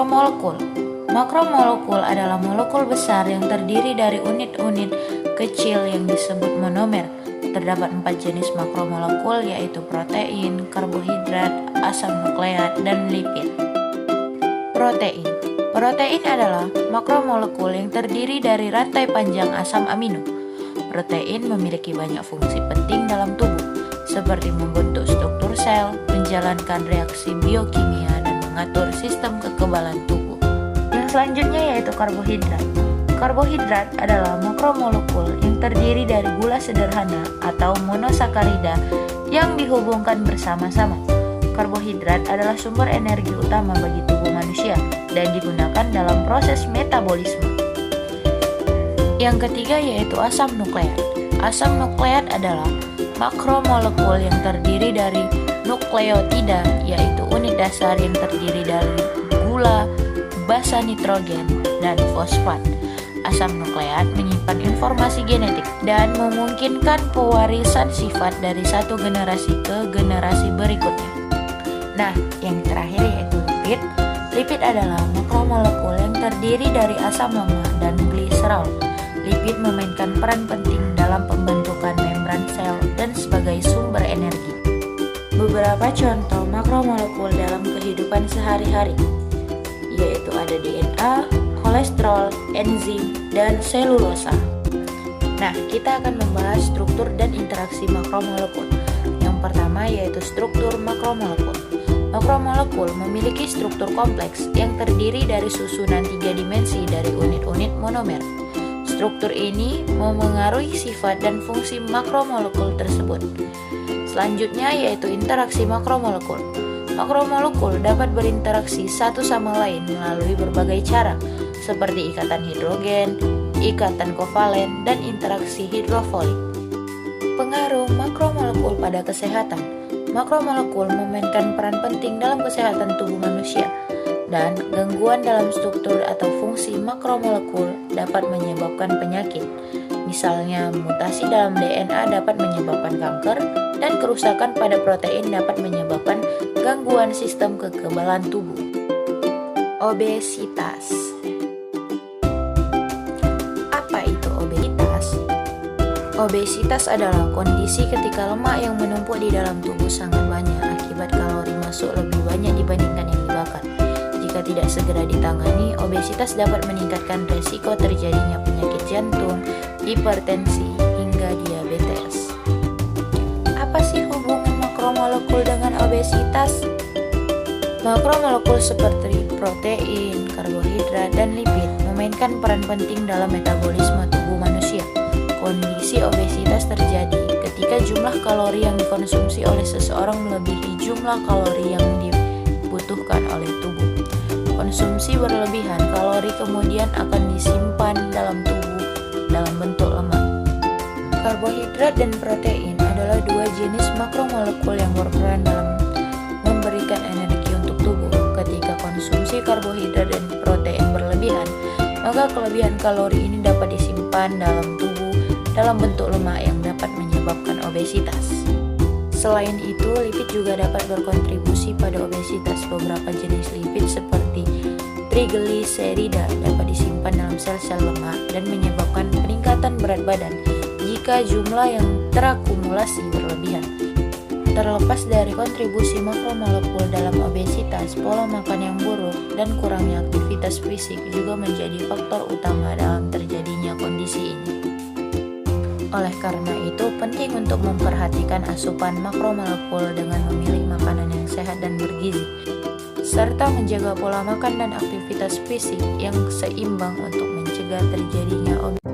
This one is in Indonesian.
Makromolekul. Makromolekul adalah molekul besar yang terdiri dari unit-unit kecil yang disebut monomer. Terdapat 4 jenis makromolekul, yaitu protein, karbohidrat, asam nukleat, dan lipid. Protein. Protein adalah makromolekul yang terdiri dari rantai panjang asam amino. Protein memiliki banyak fungsi penting dalam tubuh, seperti membentuk struktur sel, menjalankan reaksi biokimia, dan mengatur sistem kekebalan tubuh. Yang selanjutnya yaitu karbohidrat. Karbohidrat adalah makromolekul yang terdiri dari gula sederhana atau monosakarida yang dihubungkan bersama-sama. Karbohidrat adalah sumber energi utama bagi tubuh manusia dan digunakan dalam proses metabolisme. Yang ketiga yaitu asam nukleat. Asam nukleat adalah makromolekul yang terdiri dari nukleotida, yaitu unit dasar yang terdiri dari gula, basa nitrogen, dan fosfat. Asam nukleat menyimpan informasi genetik dan memungkinkan pewarisan sifat dari satu generasi ke generasi berikutnya. Nah, yang terakhir yaitu lipid. Lipid adalah makromolekul yang terdiri dari asam lemak dan gliserol. Lipid memainkan peran penting dalam pembentukan membran sel dan sebagai sumber energi. Beberapa contoh makromolekul dalam kehidupan sehari-hari yaitu ada DNA, kolesterol, enzim, dan selulosa. Nah, kita akan membahas struktur dan interaksi makromolekul. Yang pertama yaitu struktur makromolekul. Makromolekul memiliki struktur kompleks yang terdiri dari susunan 3 dimensi dari unit-unit monomer. Struktur ini memengaruhi sifat dan fungsi makromolekul tersebut. Selanjutnya yaitu interaksi makromolekul. Makromolekul dapat berinteraksi satu sama lain melalui berbagai cara, seperti ikatan hidrogen, ikatan kovalen, dan interaksi hidrofolik. Pengaruh makromolekul pada kesehatan. Makromolekul memainkan peran penting dalam kesehatan tubuh manusia, dan gangguan dalam struktur atau fungsi makromolekul dapat menyebabkan penyakit. Misalnya, mutasi dalam DNA dapat menyebabkan kanker, dan kerusakan pada protein dapat menyebabkan gangguan sistem kekebalan tubuh. Obesitas. Apa itu obesitas? Obesitas adalah kondisi ketika lemak yang menumpuk di dalam tubuh sangat banyak akibat kalori masuk lebih banyak dibandingkan yang dibakar. Jika tidak segera ditangani, obesitas dapat meningkatkan resiko terjadinya penyakit jantung, hipertensi, hingga diabetes. Apa sih hubungan makromolekul dengan obesitas? Makromolekul seperti protein, karbohidrat, dan lipid memainkan peran penting dalam metabolisme tubuh manusia. Kondisi obesitas terjadi ketika jumlah kalori yang dikonsumsi oleh seseorang melebihi jumlah kalori yang dibutuhkan oleh tubuh. Konsumsi berlebihan kalori kemudian akan disimpan dalam tubuh dalam bentuk lemak. Karbohidrat dan protein adalah 2 jenis makromolekul yang berperan dalam memberikan energi untuk tubuh. Ketika konsumsi karbohidrat dan protein berlebihan, maka kelebihan kalori ini dapat disimpan dalam tubuh dalam bentuk lemak yang dapat menyebabkan obesitas. Selain itu, lipid juga dapat berkontribusi pada obesitas. Beberapa jenis lipid seperti trigliserida dapat disimpan dalam sel-sel lemak dan menyebabkan peningkatan berat badan jika jumlah yang terakumulasi berlebihan. Terlepas dari kontribusi makromolekul dalam obesitas, pola makan yang buruk dan kurangnya aktivitas fisik juga menjadi faktor utama dalam terjadinya kondisi ini. Oleh karena itu, penting untuk memperhatikan asupan makromolekul dengan memilih makanan yang sehat dan bergizi, serta menjaga pola makan dan aktivitas fisik yang seimbang untuk mencegah terjadinya obesitas.